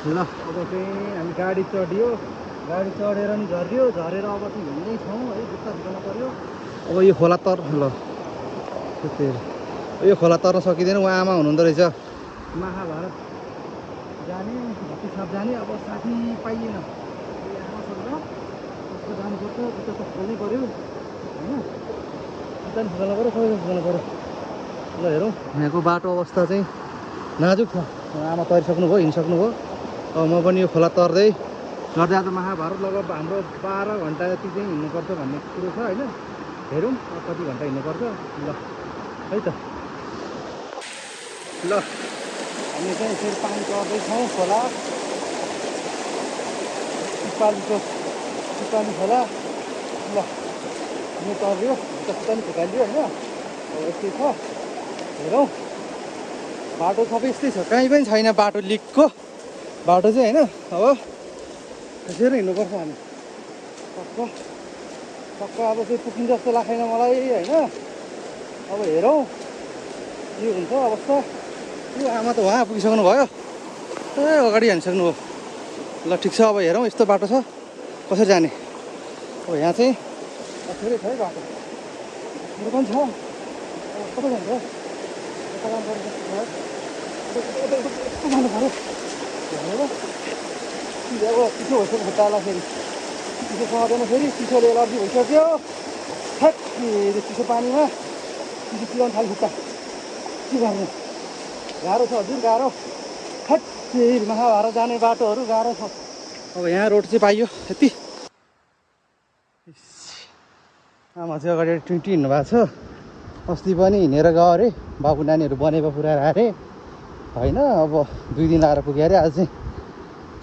ल अब चाहिँ हामी गाडी चढ्यो, गाडी चढेर नि झऱ्यो, झरेर अब चाहिँ हिँड्दै छौँ है, जुत्ता भिजाउनु पऱ्यो। अब यो खोला तर ल यो खोला तर्न सकिँदैन, उहाँ आमा हुनुहुँदो रहेछ महाभारत जाने भक्तिसाप जाने। अब साथी पाइएन, आमासँग कस्तो जानुपर्छ, जुत्ता त खोल्नै पऱ्यो होइन, जुत्ता पनि खोल्नु पऱ्यो, सबै खोल्नु पऱ्यो। ल हेरौँ, यहाँको बाटो अवस्था चाहिँ नाजुक छ। आमा तरिसक्नुभयो, हिँडिसक्नुभयो। अब म पनि यो खोला तर्दै गर्दै आज महाभारत लगभग हाम्रो 12 घन्टा जति चाहिँ हिँड्नुपर्छ भन्ने कुरो छ होइन। हेरौँ अब कति घन्टा हिँड्नुपर्छ। ल है त, ल हामी चाहिँ फेरि पानी चढ्दैछौँ खोला, सिपाली खोला। ल यो चढ्यो, जस्तो पनि फुकालियो होइन। अब यस्तै छ, हेरौँ। बाटो सबै यस्तै छ, कहीँ पनि छैन बाटो लिकको बाटो चाहिँ होइन। अब त्यसरी हिँड्नुपर्छ हामी टक्क टक्क। अब चाहिँ पुगिन्छ जस्तो लाग्दैन मलाई होइन। अब हेरौँ के हुन्छ अवस्था। यो आमा त उहाँ पुगिसक्नु भयो, ए अगाडि हानिसक्नु हो। ल ठिक छ, अब हेरौँ यस्तो बाटो छ कसरी जाने। अब यहाँ चाहिँ अप्ठ्यारै छ है बाटो, अरू पनि छ। अब कता जान्छ, यस्तो जानु पऱ्यो भनेर। अब चिसो भइसक्यो खुट्टालाई, फेरि चिसो सहँदैन, फेरि चिसोले एलर्जी भइसक्यो। ठ्याक त्यो चिसो पानीमा चिसो चिलाउनु थाल्यो खुट्टा, के गर्नु, गाह्रो छ हजुर गाह्रो। ठ्याक फेरि महाभारत जाने बाटोहरू गाह्रो छ। अब यहाँ रोड चाहिँ पाइयो यति। आमा चाहिँ अगाडि 20 हिँड्नु भएको छ। अस्ति पनि हिँडेर गयो अरे, बाबु नानीहरू बनेको पुऱ्याएर अरे होइन। अब 2 दिन आएर पुग्यो अरे, आज चाहिँ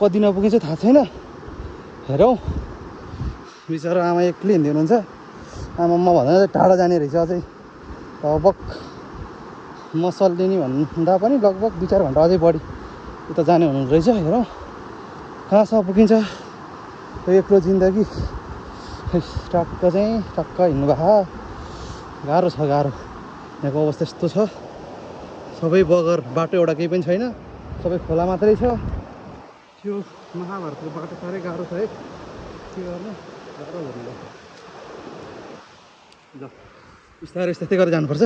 कति दिन पुगेछ थाहा छैन। हेरौँ, बिचरा आमा एक्लै हिँड्दै हुनुहुन्छ। आमा म भन्दा टाढा जाने रहेछ अझै, लगभग म सल्लिने भन्दा पनि लगभग 2-4 घन्टा अझै बढी उता जाने हुनु रहेछ। हेरौँ कहाँसम्म पुगिन्छ यो एक्लो जिन्दगी। टक्क हिँड्नु भएको, गाह्रो छ गाह्रो। यहाँको अवस्था यस्तो छ, सबै बगर बाटो एउटा केही पनि छैन, सबै खोला मात्रै छ। त्यो महाभारतको बाटो साह्रै गाह्रो छ है, के गर्नु, गाह्रो भन्नु। ल बिस्तारै यस्तै गरेर जानुपर्छ।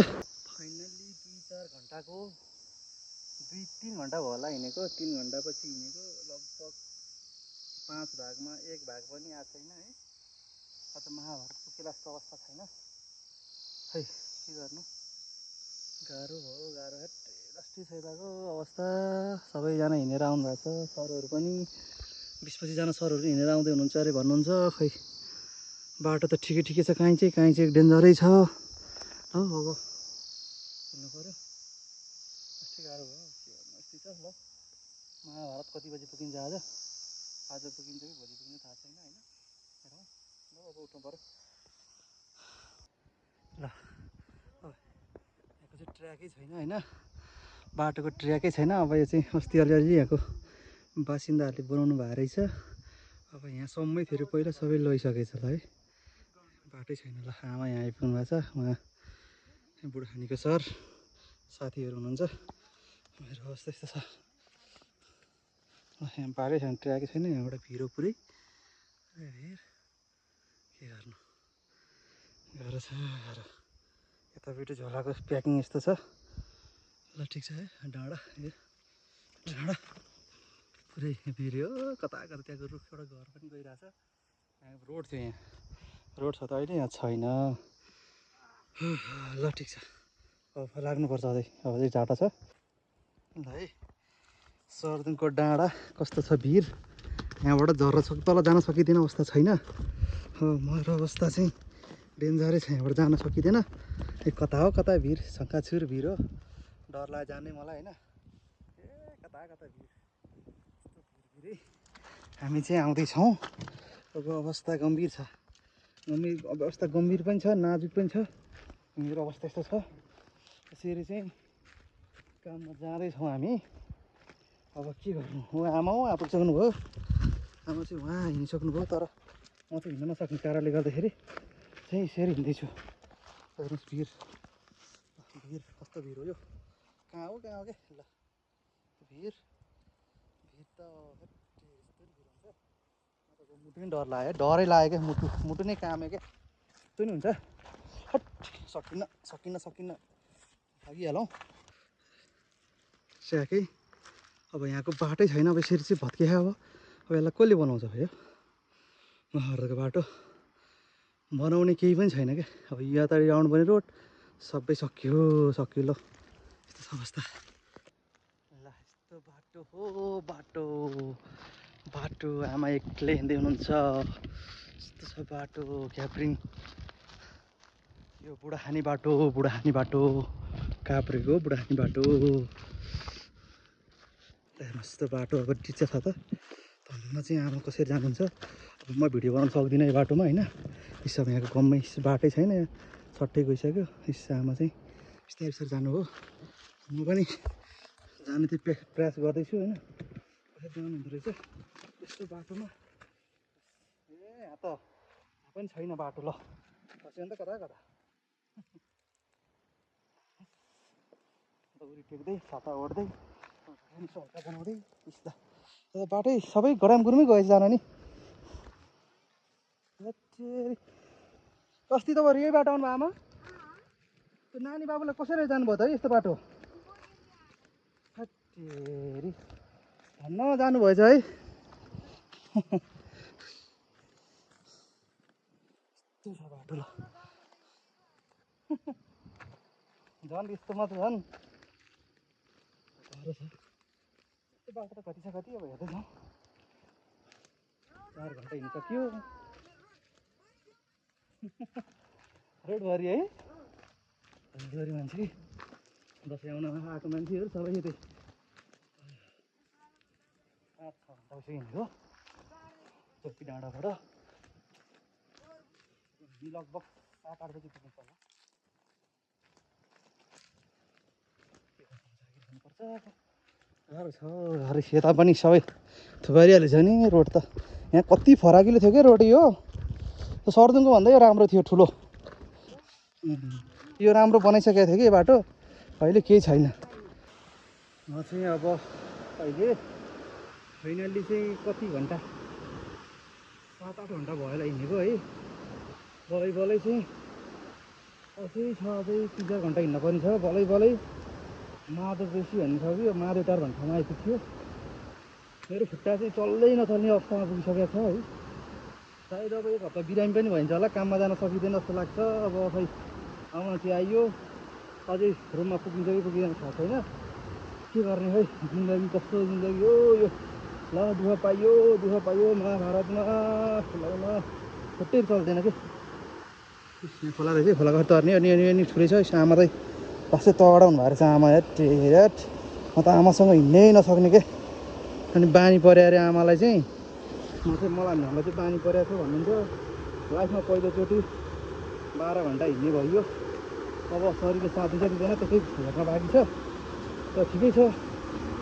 फाइनल्ली 2-4 घन्टाको 2-3 घन्टा भयो होला हिँडेको, 3 घन्टापछि हिँडेको। लगभग 5 भागमा 1 भाग पनि आएको छैन है। अझ महाभारत पुगेला जस्तो अवस्था छैन खै, के गर्नु, गाह्रो भयो गाह्रो। हेटे लास्टी छ यताको अवस्था। सबैजना हिँडेर आउनु भएको छ, सरहरू पनि 20-25जना सरहरू हिँडेर आउँदै हुनुहुन्छ अरे भन्नुहुन्छ। खै बाटो त ठिकै छ, काहीँ चाहिँ डेन्जरै छ हो। अब हिँड्नु पऱ्यो, यस्तै गाह्रो भयो, के गर्नु, यस्तै छ। ल महाभारत कति बजी पुगिन्छ आज पुगिन्छ कि भोलि पुगिन्छ थाहा छैन होइन। हेरौँ ल अब उठ्नु पऱ्यो। ल अब यहाँको चाहिँ ट्र्याकै छैन होइन, बाटोको ट्र्याकै छैन। अब यो चाहिँ अस्ति अलिअलि यहाँको बासिन्दाहरूले बनाउनु भएको रहेछ। अब यहाँसम्मै फेरि पहिला सबै लैसकेछ ल है, बाटै छैन। ल आमा यहाँ आइपुग्नु भएको छ, उहाँ बुढाखानीको सर साथीहरू हुनुहुन्छ। मेरो अवस्था यस्तो छ, यहाँ बाटै छैन, ट्र्याकै छैन। यहाँबाट भिरो पुरै भिर, के गर्नु, गाह्रो छ गाह्रो। यतापट्टि झोलाको प्याकिङ यस्तो छ। ल ठिक छ है, डाँडा पुरै भिर्यो, कता त्यहाँको रुख एउटा घर पनि गइरहेछ। यहाँ रोड थियो, यहाँ रोड छ त अहिले, यहाँ छैन। ल ठिक छ, अब लाग्नुपर्छ अझै, अब चाहिँ टाढा छ ल है। सरदुङको डाँडा कस्तो छ भिर, यहाँबाट झर्न तल जान सकिँदैन अवस्था छैन। मेरो अवस्था चाहिँ डेन्जरै छ, यहाँबाट जान सकिँदैन। कता हो कता भिर, छक्काछुर भिर हो, डर लाग्यो जाने मलाई होइन। कता भिर, यस्तो भिरै हामी चाहिँ आउँदैछौँ। अब अवस्था गम्भीर छ, अवस्था गम्भीर पनि छ, नाजुक पनि छ। मेरो अवस्था यस्तो छ, यसरी चाहिँ काममा जाँदैछौँ हामी। अब के गर्नु, आमा हो आइपुगिसक्नु भयो, आमा चाहिँ उहाँ हिँडिसक्नुभयो। तर म चाहिँ हिँड्न नसक्ने कारणले गर्दाखेरि चाहिँ यसरी हिँड्दैछु। हेर्नुहोस् भिर कस्तो भिर हो यो, कहाँ हो के ल भिर मुटु पनि डर लाग्यो, डरै लाग्यो क्या, मुटु नै काम्यो क्या, त्यो नि हुन्छ। हट, सकिन्न भागिहालौँ स्याकै। अब यहाँको बाटै छैन, अब यसरी चाहिँ भत्किया अब यसलाई कसले बनाउँछ यो महाभारतको बाटो बनाउने केही पनि छैन क्या। अब यहाँ त आउनु पर्ने रोड सबै सकियो ल, यस्तो छ अवस्था। ल यस्तो बाटो हो, बाटो आमा एक्लै हिँड्दै हुनुहुन्छ, यस्तो छ बाटो क्याप्रिङ। यो बुढाखानी बाटो काभ्रेको बुढाखानी बाटो। मस्तो बाटो अब टिचा छ त धन्न चाहिँ आमा कसरी जानुहुन्छ। अब म भिडियो बनाउनु सक्दिनँ यो बाटोमा होइन, हिसाब यहाँको कम्मै बाटै छैन, छट्टै गइसक्यो। हिस्सा आमा चाहिँ बिस्तारै जानु हो, म पनि जानु चाहिँ प्रयास गर्दैछु होइन। कसरी जानु हुँदो रहेछ यस्तो बाटोमा। यहाँ पनि छैन बाटो, ल खस्यो भने त कता उरी टेक्दै छाता ओढ्दै सल्का बनाउँदै यस्ता बाटै सबै गरामगुरुमै गएछ जान नि। अस्ति तपाईँ यही बाटो आउनुभयो आमा? त्यो नानी बाबुलाई कसरी जानुभयो त है यस्तो बाटो? हत्तेरी धन्न जानुभएछ है। यस्तो छ बाटो, ल झन् यस्तोमा त झन् गाह्रो छ। यस्तो बाटो त कति अब हेर्दै जाउँ। 4 घन्टा हिँड्नु सक्यो रोडभरि है, रोडभरि मान्छे दसैँ आउन आएको मान्छेहरू सबै यतै 5-6 घन्टा भइसक्यो हिँडेको चोकी डाँडाबाट। लगभग 7-8 बजी पुग्नुपर्छ होला। गाह्रो छ, यता पनि सबै थुपारिहालेछ नि रोड त। यहाँ कति फराकिलो थियो क्या रोड, यो सर्दुङको भन्दा यो राम्रो थियो ठुलो। यो राम्रो बनाइसकेको थियो कि यो बाटो, अहिले केही छैन। म चाहिँ अब अहिले फाइनल्ली चाहिँ कति घन्टा 7-8 घन्टा भयो होला हिँडेको है। बलै चाहिँ अझै 3-4 घन्टा हिँड्नु पर्ने छ। बलै माधव बेसी भन्ने छ कि यो माधवटार भन्ने ठाउँमा आइपुग्थ्यो। मेरो खुट्टा चाहिँ चल्दै नचल्ने अवस्थामा पुगिसकेको छ है। सायद अब 1 हप्ता बिरामी पनि भइन्छ होला, काममा जान सकिँदैन जस्तो लाग्छ। अब खै आमा चाहिँ आइयो, अझै रुममा पुगिन्छ कि पुगिँदैन थाहा छैन। के गर्ने है, जिन्दगी कस्तो जिन्दगी हो यो। ल दुःख पाइयो महाभारतमा, खुलाउन खुट्टै चल्दैन कि। खोला रहेछ, खोलाको तर्ने अनि ठुलै छ। आमा चाहिँ वास्तै तगडा हुनुभएको रहेछ आमा। हेट म त आमासँग हिँड्नै नसक्ने के। अनि बानी पऱ्यो अरे आमालाई चाहिँ, मलाई चाहिँ बानी परेको छ भन्नुहुन्थ्यो। लाइफमा पहिलोचोटि 12 घन्टा हिँड्ने भयो। अब शरीरले साथ दिन्छ दिँदैन त्यसै हेर्न बाँकी छ, तर ठिकै छ।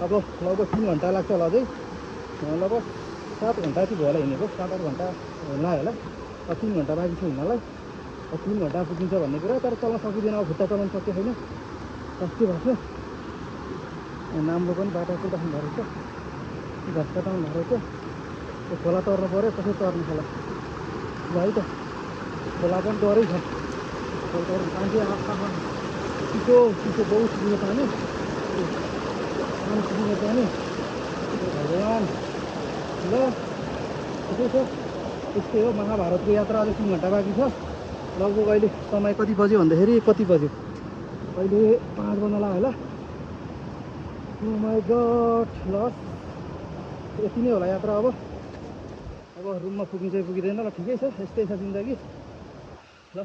अब लगभग 3 घन्टा लाग्छ होला अझै, लगभग 7 घन्टा चाहिँ भयो होला हिँडेको, 7-8 घन्टा लाग्यो होला। 3 घन्टा बाँकी छ हिँड्नलाई। 3 घन्टा पुगिन्छ भन्ने कुरा, तर चल्न सकिँदैन, अब खुट्टा चलाउनु सक्यो छैन। कस्तो भएको छ। नाम्रो पनि बाटो कुदाउनु भएको रहेछ, घाँस काटाउनु भएको रहेछ। त्यो खोला तर्नु पऱ्यो, कसरी तर्नु खोला है त। खोला पनि डरै छ, मान्छे चिसो बहुत चिसो पानी पुगिने पानी। भगवान ल ठिकै छ। त्यस्तै हो महाभारतको यात्रा। अझै 3 घन्टा बाँकी छ। लगभग अहिले समय कति बज्यो भन्दाखेरि कति बज्यो अहिले 5 बज्न लाग्यो होला। ओ माई गड, ल यति नै होला यात्रा। अब रुममा पुगिन्छ पुगिँदैन, ल ठिकै छ, यस्तै छ जिन्दगी। ल